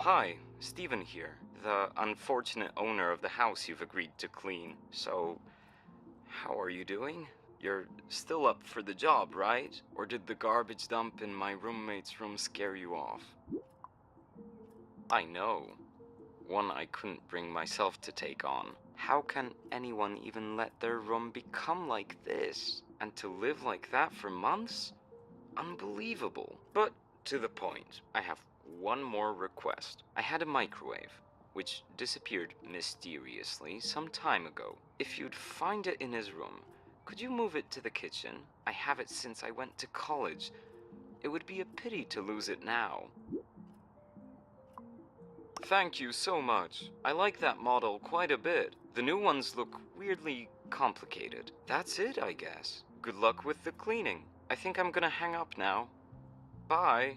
Hi, Steven here, the unfortunate owner of the house you've agreed to clean. So, how are you doing? You're still up for the job, right? Or did the garbage dump in my roommate's room scare you off? I know. One I couldn't bring myself to take on. How can anyone even let their room become like this? And to live like that for months? Unbelievable. But to the point, I have one more request. I had a microwave, which disappeared mysteriously some time ago. If you'd find it in his room, could you move it to the kitchen? I have it since I went to college. It would be a pity to lose it now. Thank you so much. I like that model quite a bit. The new ones look weirdly complicated. That's it, I guess. Good luck with the cleaning. I think I'm gonna hang up now. Bye.